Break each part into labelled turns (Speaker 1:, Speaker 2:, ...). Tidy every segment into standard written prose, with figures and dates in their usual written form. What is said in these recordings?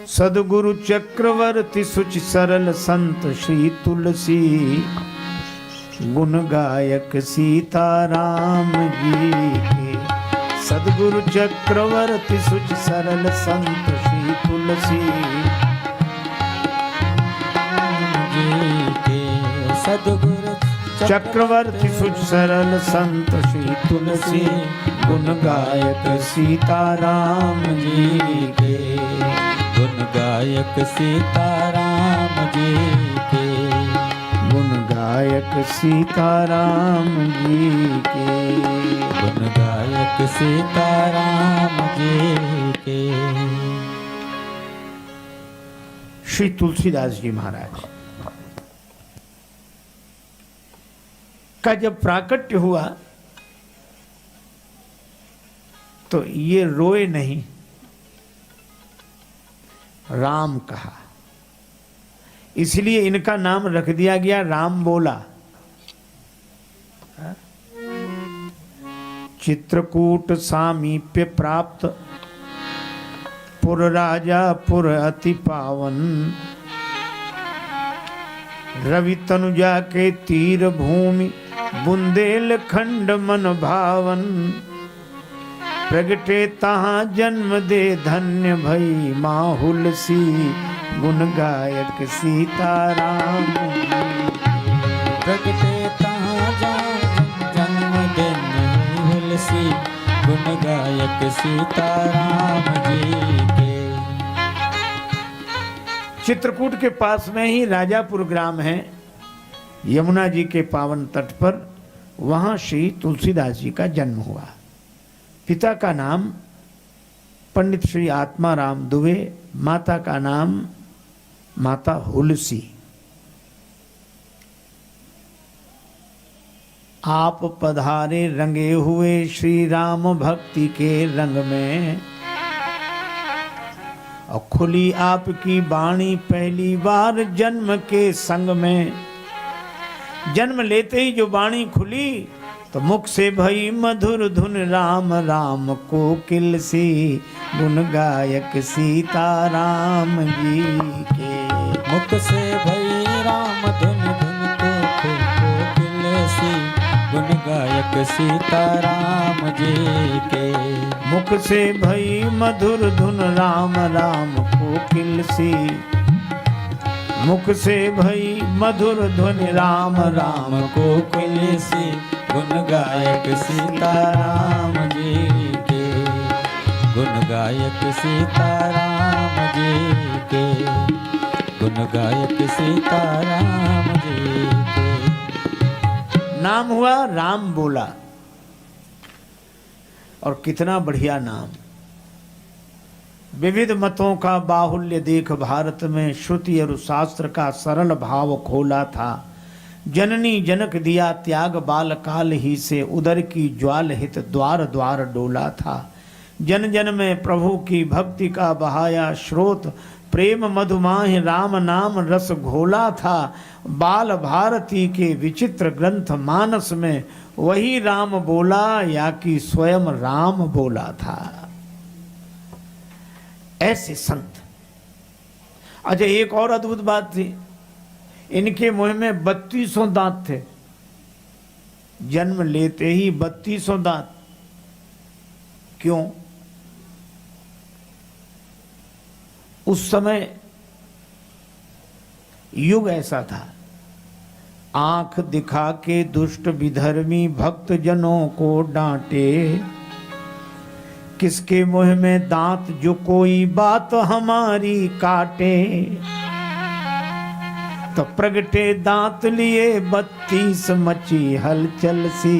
Speaker 1: सदगुरु चक्रवर्ती सुचि सरल संत श्री तुलसी, गुण गायक सीताराम जी के। सदगुरु चक्रवर्ती सुचि सरल संत श्री तुलसी
Speaker 2: जी के। सदगुरु
Speaker 1: चक्रवर्ती सुच सरल संत श्री तुलसी, गुण गायक सीताराम जी के।
Speaker 2: गुण गायक सीताराम जी के।
Speaker 1: गुण गायक सीताराम जी के।
Speaker 2: गुण गायक सीताराम जी के।
Speaker 1: श्री तुलसीदास जी महाराज का जब प्राकट्य हुआ तो ये रोए नहीं, राम कहा। इसलिए इनका नाम रख दिया गया राम बोला। चित्रकूट सामीप्य प्राप्त पुर राजा पुर अति पावन, रवि तनुजा के तीर भूमि बुंदेल खंड मन भावन। प्रगटे तहाँ जन्म दे धन्य भई माहुल सी, गुण गायक सीताराम।
Speaker 2: प्रगटे तहाँ जन्म दे माहुल सी, गुण गायक सीताराम जी के।
Speaker 1: चित्रकूट के पास में ही राजापुर ग्राम है, यमुना जी के पावन तट पर। वहां श्री तुलसीदास जी का जन्म हुआ। पिता का नाम पंडित श्री आत्माराम दुबे, माता का नाम माता हुलसी। आप पधारे रंगे हुए श्री राम भक्ति के रंग में, और खुली आपकी वाणी पहली बार जन्म के संग में। जन्म लेते ही जो वाणी खुली तो मुख से भई मधुर धुन राम राम कोकिल सी, गुण गायक सीताराम जी के।
Speaker 2: मुख से भई राम धुन धुन कोकिल सी, गुण गायक सीताराम जी के।
Speaker 1: मुख से भई मधुर धुन राम राम कोकिल सी, मुख से भई मधुर धुन राम राम कोकिल सी,
Speaker 2: गुण गायक सीताराम जी के। गुण गायक सीताराम जी के। गुण गायक सीताराम जी के।
Speaker 1: नाम हुआ राम बोला। और कितना बढ़िया नाम। विविध मतों का बाहुल्य देख भारत में श्रुति और शास्त्र का सरल भाव खोला था। जननी जनक दिया त्याग बाल काल ही से, उदर की ज्वाल हित द्वार द्वार डोला था। जन जन में प्रभु की भक्ति का बहाया स्रोत, प्रेम मधुमाह राम नाम रस घोला था। बाल भारती के विचित्र ग्रंथ मानस में वही राम बोला, या कि स्वयं राम बोला था। ऐसे संत। अच्छा, एक और अद्भुत बात थी, इनके मुंह में 3200 दांत थे। जन्म लेते ही 3200 दांत। क्यों? उस समय युग ऐसा था, आंख दिखा के दुष्ट विधर्मी भक्त जनों को डांटे। किसके मुंह में दांत जो कोई बात हमारी काटे। तो प्रगटे दांत लिए 32 मची हलचल सी,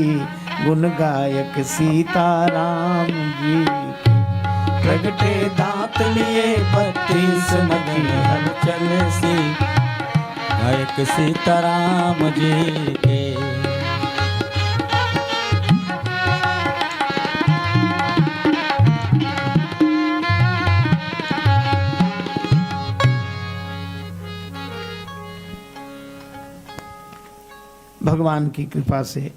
Speaker 1: गुण गायक सीताराम जी के।
Speaker 2: प्रगटे दांत लिए 32 मची हलचल सी, गायक सीताराम जी के।
Speaker 1: भगवान की कृपा से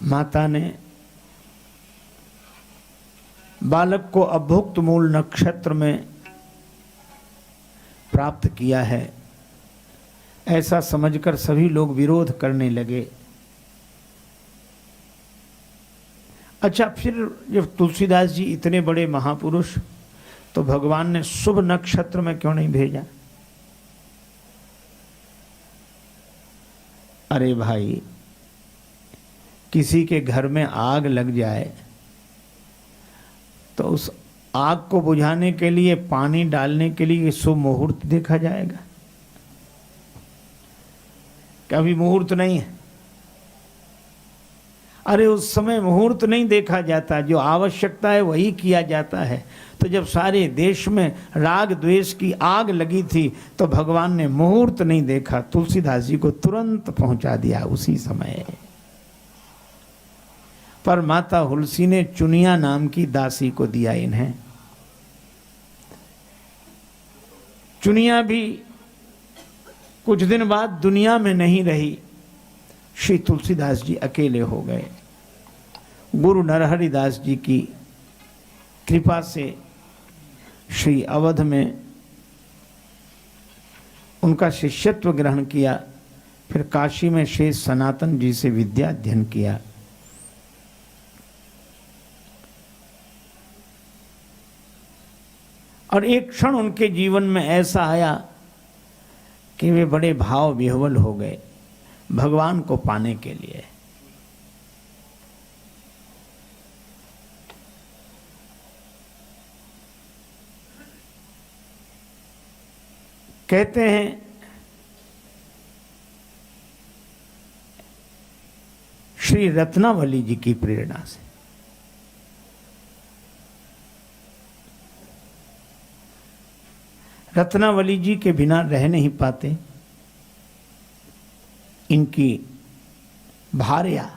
Speaker 1: माता ने बालक को अभुक्त मूल नक्षत्र में प्राप्त किया है, ऐसा समझकर सभी लोग विरोध करने लगे। अच्छा, फिर जब तुलसीदास जी इतने बड़े महापुरुष, तो भगवान ने शुभ नक्षत्र में क्यों नहीं भेजा? अरे भाई, किसी के घर में आग लग जाए तो उस आग को बुझाने के लिए पानी डालने के लिए शुभ मुहूर्त देखा जाएगा? कभी मुहूर्त नहीं है। अरे उस समय मुहूर्त नहीं देखा जाता, जो आवश्यकता है वही किया जाता है। तो जब सारे देश में राग द्वेष की आग लगी थी तो भगवान ने मुहूर्त नहीं देखा, तुलसीदास जी को तुरंत पहुंचा दिया उसी समय। पर माता हुलसी ने चुनिया नाम की दासी को दिया इन्हें। चुनिया भी कुछ दिन बाद दुनिया में नहीं रही, श्री तुलसीदास जी अकेले हो गए। गुरु नरहरिदास जी की कृपा से श्री अवध में उनका शिष्यत्व ग्रहण किया, फिर काशी में शेष सनातन जी से विद्या अध्ययन किया। और एक क्षण उनके जीवन में ऐसा आया कि वे बड़े भाव विह्वल हो गए भगवान को पाने के लिए। कहते हैं श्री रत्नावली जी की प्रेरणा से रत्नावली जी के बिना रह नहीं पाते। इनकी भार्या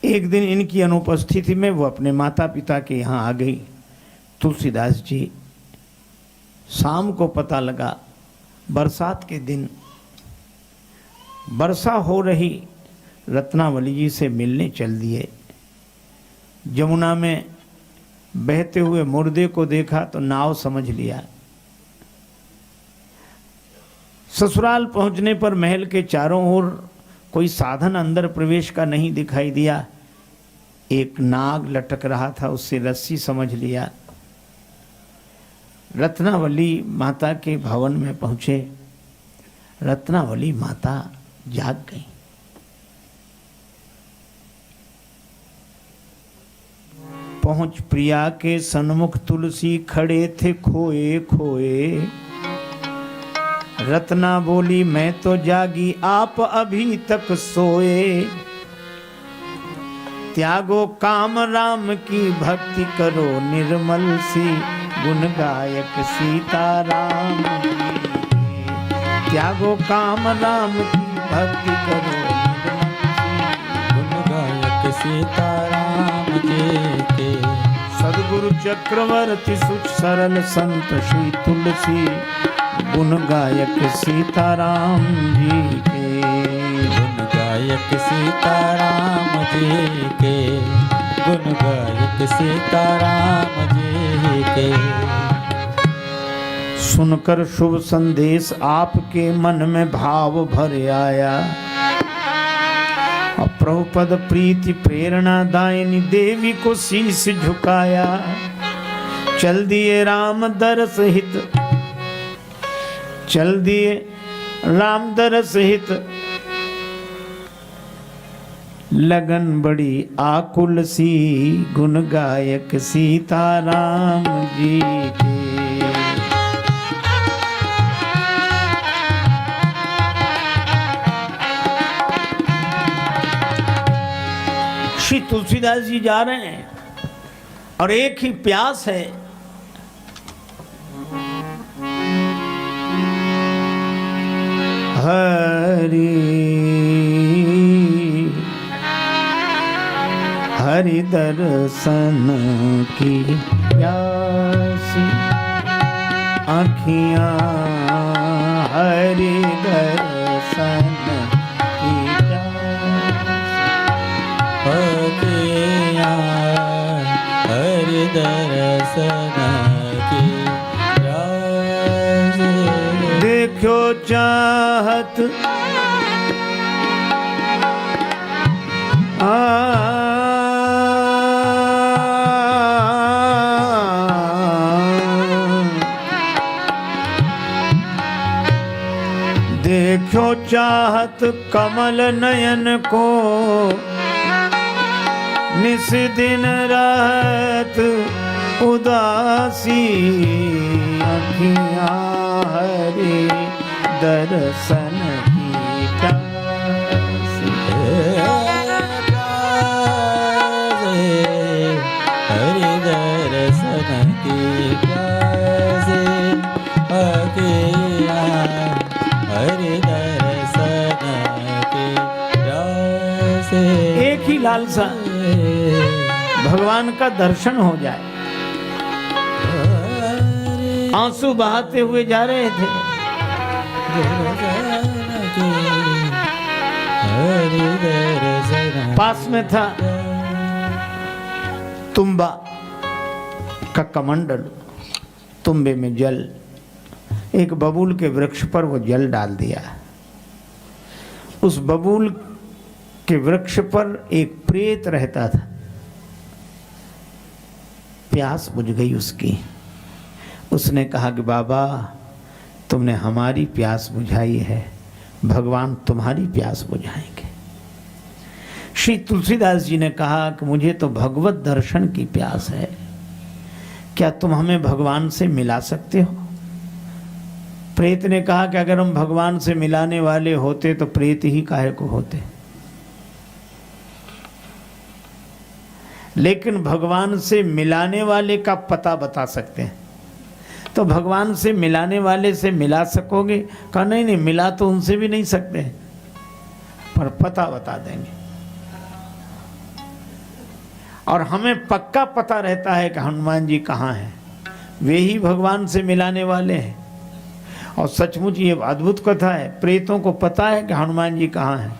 Speaker 1: एक दिन इनकी अनुपस्थिति में वो अपने माता पिता के यहाँ आ गई। तुलसीदास जी शाम को पता लगा, बरसात के दिन वर्षा हो रही, रत्नावली जी से मिलने चल दिए। जमुना में बहते हुए मुर्दे को देखा तो नाव समझ लिया। ससुराल पहुंचने पर महल के चारों ओर कोई साधन अंदर प्रवेश का नहीं दिखाई दिया। एक नाग लटक रहा था, उससे रस्सी समझ लिया। रत्नावली माता के भवन में पहुंचे। रत्नावली माता जाग गई। पहुंच प्रिया के सन्मुख तुलसी खड़े थे खोए खोए। रत्ना बोली मैं तो जागी, आप अभी तक सोए। त्यागो काम राम की भक्ति करो निर्मल सी, गुण गायक सीताराम जी के। त्यागो काम राम की भक्ति करो निर्मल सी,
Speaker 2: गुण गायक सीताराम जी के।
Speaker 1: सदगुरु चक्रवर्ती सुच सरल संत श्री तुलसी, गुण गायक सीताराम जी के।
Speaker 2: गुण गायक सीताराम जी के, गुण गायक सीताराम जी के।
Speaker 1: सुनकर शुभ संदेश आपके मन में भाव भर आया। प्रभुपद प्रीति प्रेरणा दायिनी देवी को शीश झुकाया। चल दिए राम दरस हित, चल दिए राम दरस हित। लगन बड़ी आकुल सी, गुण गायक सीताराम जी के। श्री तुलसीदास जी जा रहे हैं और एक ही प्यास है, हरि हरि दर्शन की प्यासी आँखियाँ, हरि दर्शन की प्यासी।
Speaker 2: हरे दर्शन की प्यास
Speaker 1: देखो चाहत देखो चाहत कमल नयन को निस दिन रहत उदासी अखियाँ हरि दर्शन की प्यासी
Speaker 2: हरि दर्शन की प्यास हरि दर्शन की प्यास
Speaker 1: एक ही लालसा भगवान का दर्शन हो जाए। आंसू बहाते हुए जा रहे थे। पास में था तुम्बा का कमंडल, तुम्बे में जल, एक बबूल के वृक्ष पर वो जल डाल दिया। उस बबूल के वृक्ष पर एक प्रेत रहता था। प्यास बुझ गई उसकी। उसने कहा कि बाबा तुमने हमारी प्यास बुझाई है, भगवान तुम्हारी प्यास बुझाएंगे। श्री तुलसीदास जी ने कहा कि मुझे तो भगवत दर्शन की प्यास है, क्या तुम हमें भगवान से मिला सकते हो? प्रेत ने कहा कि अगर हम भगवान से मिलाने वाले होते तो प्रेत ही काहे को होते, लेकिन भगवान से मिलाने वाले का पता बता सकते हैं। तो भगवान से मिलाने वाले से मिला सकोगे? कहा नहीं नहीं, मिला तो उनसे भी नहीं सकते, पर पता बता देंगे। और हमें पक्का पता रहता है कि हनुमान जी कहाँ हैं, वे ही भगवान से मिलाने वाले हैं। और सचमुच ये अद्भुत कथा है, प्रेतों को पता है कि हनुमान जी कहाँ हैं।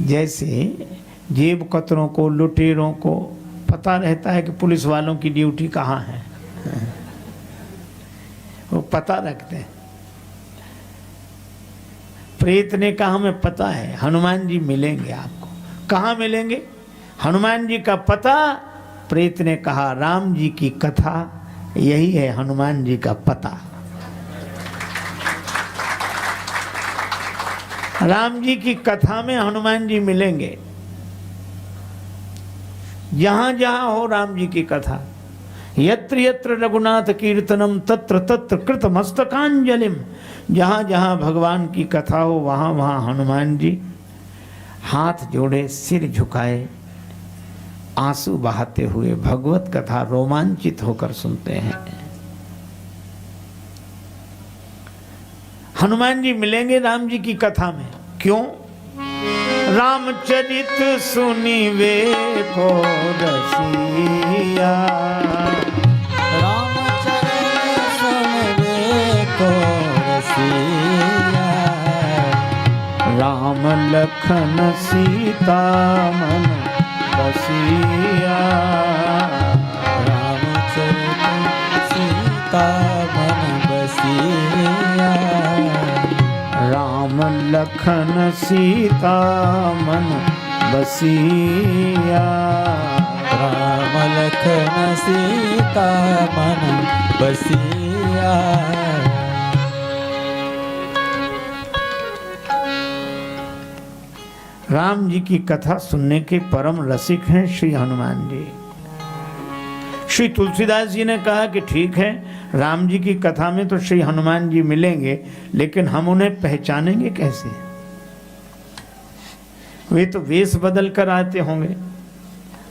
Speaker 1: जैसे जेब कतरों को, लुटेरों को पता रहता है कि पुलिस वालों की ड्यूटी कहाँ है, वो पता रखते हैं। प्रेत ने कहा हमें पता है हनुमान जी मिलेंगे आपको। कहाँ मिलेंगे? हनुमान जी का पता। प्रेत ने कहा राम जी की कथा यही है हनुमान जी का पता। राम जी की कथा में हनुमान जी मिलेंगे। जहां जहां हो राम जी की कथा, यत्र यत्र रघुनाथ कीर्तनम तत्र तत्र कृत मस्तकांजलिम, जहां जहां भगवान की कथा हो वहां वहां हनुमान जी हाथ जोड़े, सिर झुकाए, आंसू बहाते हुए भगवत कथा रोमांचित होकर सुनते हैं। हनुमान जी मिलेंगे राम जी की कथा में। क्यों? रामचरित सुनी वे को रसिया,
Speaker 2: रामचरित सुनी वे को रसिया,
Speaker 1: राम लखन सीता मन बसिया,
Speaker 2: रामचरित सीता मन बसिया,
Speaker 1: राम लखन सीता मन बसिया,
Speaker 2: राम लखन सीता मन बसिया।
Speaker 1: राम जी की कथा सुनने के परम रसिक हैं श्री हनुमान जी। श्री तुलसीदास जी ने कहा कि ठीक है, राम जी की कथा में तो श्री हनुमान जी मिलेंगे, लेकिन हम उन्हें पहचानेंगे कैसे? वे तो वेश बदल कर आते होंगे।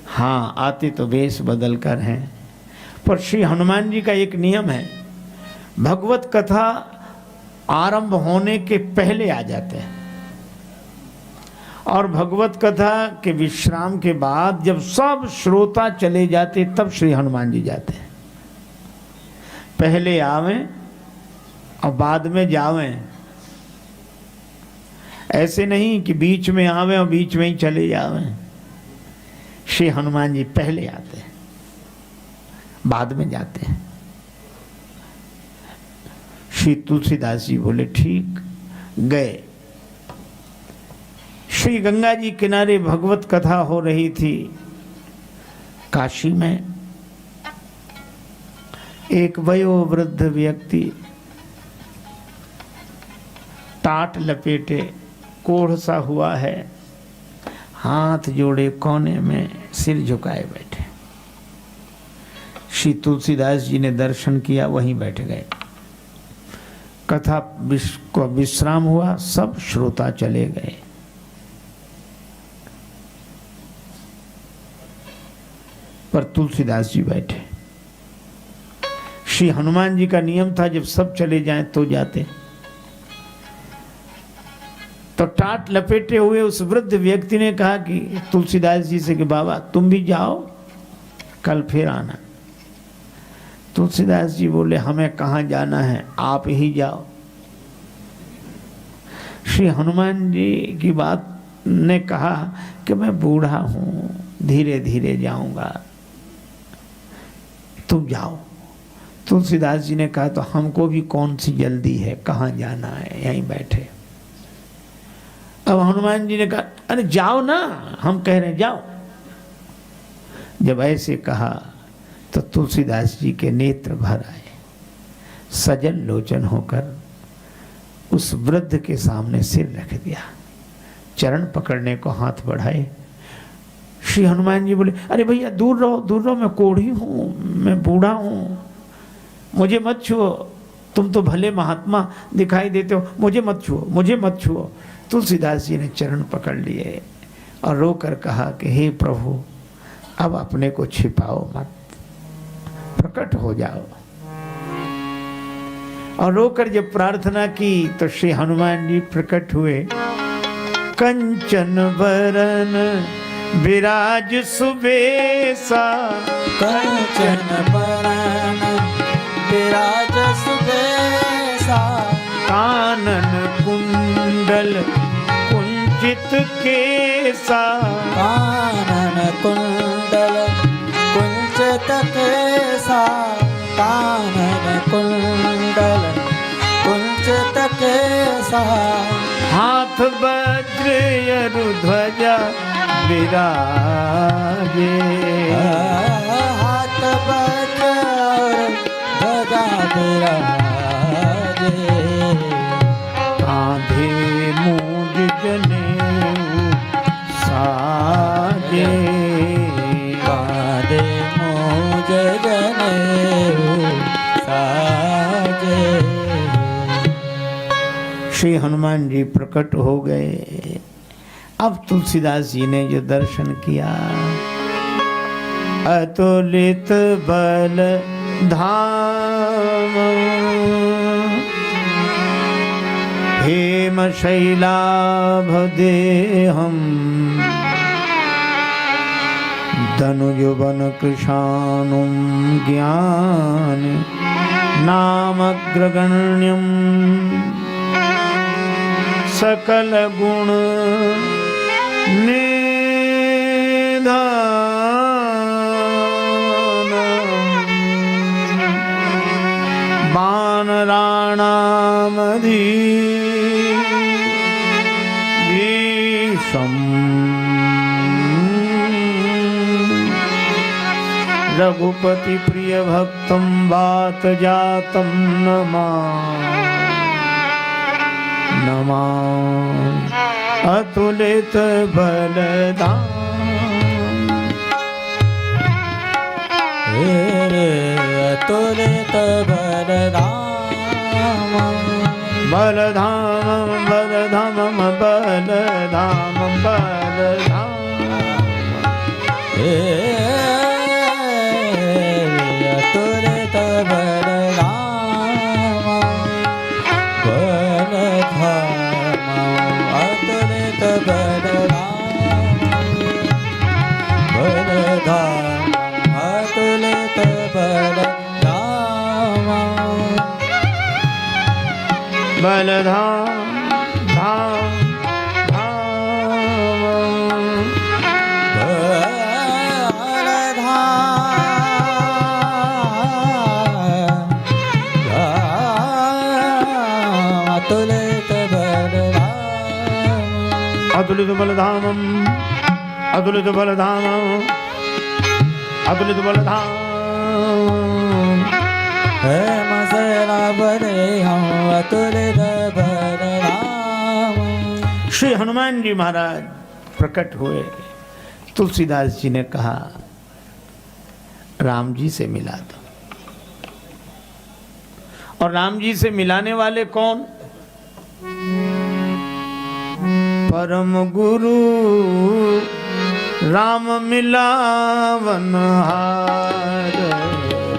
Speaker 1: हाँ, आते तो वेश बदल कर हैं, पर श्री हनुमान जी का एक नियम है, भगवत कथा आरंभ होने के पहले आ जाते हैं, और भगवत कथा के विश्राम के बाद जब सब श्रोता चले जाते तब श्री हनुमान जी जाते हैं। पहले आवें और बाद में जावें, ऐसे नहीं कि बीच में आवें और बीच में ही चले जावें। श्री हनुमान जी पहले आते हैं, बाद में जाते हैं। श्री तुलसीदास जी बोले ठीक, गए। श्री गंगा जी किनारे भगवत कथा हो रही थी। काशी में एक वयोवृद्ध व्यक्ति टाट लपेटे, कोढ़ सा हुआ है, हाथ जोड़े कोने में सिर झुकाए बैठे। श्री तुलसीदास जी ने दर्शन किया, वहीं बैठ गए। कथा को विश्राम हुआ, सब श्रोता चले गए। पर तुलसीदास जी बैठे। श्री हनुमान जी का नियम था जब सब चले जाएं तो जाते। तो टाट लपेटे हुए उस वृद्ध व्यक्ति ने कहा कि तुलसीदास जी से कि बाबा तुम भी जाओ, कल फिर आना। तुलसीदास जी बोले हमें कहाँ जाना है, आप ही जाओ। श्री हनुमान जी की बात ने कहा कि मैं बूढ़ा हूं, धीरे धीरे जाऊंगा, तुम जाओ। तुलसीदास जी ने कहा तो हमको भी कौन सी जल्दी है, कहाँ जाना है, यहीं बैठे। अब हनुमान जी ने कहा अरे जाओ ना, हम कह रहे हैं जाओ। जब ऐसे कहा तो तुलसीदास जी के नेत्र भर आए, सजल लोचन होकर उस वृद्ध के सामने सिर रख दिया, चरण पकड़ने को हाथ बढ़ाए। श्री हनुमान जी बोले अरे भैया दूर रहो, मैं कोढ़ी हूं, मैं बूढ़ा हूं, मुझे मत छुओ, तुम तो भले महात्मा दिखाई देते हो, मुझे मत छुओ। तुलसीदास जी ने चरण पकड़ लिए और रोकर कहा कि हे प्रभु अब अपने को छिपाओ मत, प्रकट हो जाओ। और रोकर जब प्रार्थना की तो श्री हनुमान जी प्रकट हुए। कंचन वरन विराज सुबेसा,
Speaker 2: कंचन वरन विराज सुबेसा,
Speaker 1: कानन कुंडल कुंचित केसा,
Speaker 2: कानन कुंडल कुंचित केसा, कानन कुंडल कुंचित केसा,
Speaker 1: हाथ वज्र अरु ध्वजा विराजे,
Speaker 2: हाथ वज्र ध्वजा विराजे,
Speaker 1: कांधे मूंज जनेऊ साजे,
Speaker 2: कांधे मूंज जनेऊ साजे।
Speaker 1: श्री हनुमान जी प्रकट हो गए। अब तुलसीदास जी ने जो दर्शन किया, अतुलित बल धाम, हेम शैलाभ देहम, धनुजुवन कृशानुम ज्ञान नामग्रगण्यम, सकल गुण निधान, वानराणामधि भीषम, रघुपति प्रिय भक्तम वात जातम नमा अतुलित बलधाम।
Speaker 2: अतुलित बलधाम,
Speaker 1: बलधाम बलधाम बलधाम बलधाम,
Speaker 2: अतुलित बलधाम, बलधाम अतुलित बलधाम, बलधाम अतुलित बलधाम,
Speaker 1: बलधाम धाम धाम,
Speaker 2: अतुलित बलधाम
Speaker 1: अतुलित बलधामम अतुलित बलधामम अतुलित बलधाम
Speaker 2: है मसेरा बरे हम अतुलित बलधाम।
Speaker 1: श्री हनुमान जी महाराज प्रकट हुए। तुलसीदास जी ने कहा राम जी से मिला दो। और राम जी से मिलाने वाले कौन? परम गुरु राम मिलावनहार।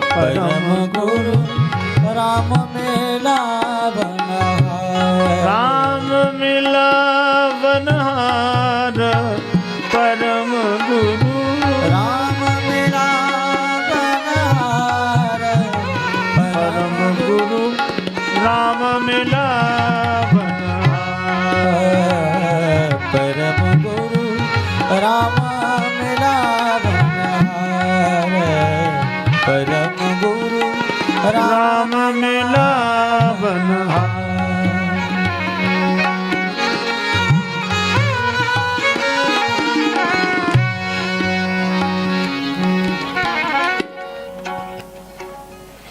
Speaker 2: परम गुरु राम मिलावनहार।
Speaker 1: राम मिलावनहार परम गुरु
Speaker 2: राम मिलावनहार
Speaker 1: परम गुरु राम मिलावनहार।
Speaker 2: परम गुरु राम मिलावनहार। परम गुरु
Speaker 1: राम मिलावनहार।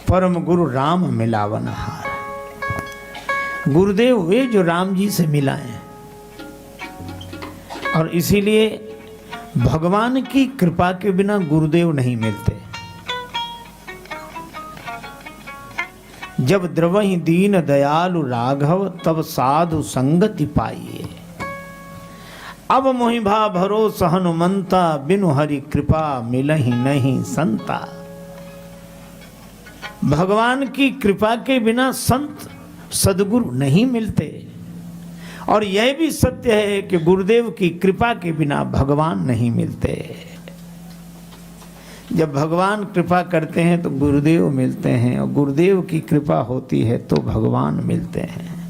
Speaker 1: परम गुरु राम मिलावनहार। गुरुदेव वे जो राम जी से मिलाए, और इसीलिए भगवान की कृपा के बिना गुरुदेव नहीं मिलते। जब द्रवहि दीन दयालु राघव तब साधु संगति पाइए। अब मोहिभा भरोस हनुमंता बिनु हरि कृपा मिलहि नहीं संता। भगवान की कृपा के बिना संत सदगुरु नहीं मिलते। और यह भी सत्य है कि गुरुदेव की कृपा के बिना भगवान नहीं मिलते। जब भगवान कृपा करते हैं तो गुरुदेव मिलते हैं, और गुरुदेव की कृपा होती है तो भगवान मिलते हैं।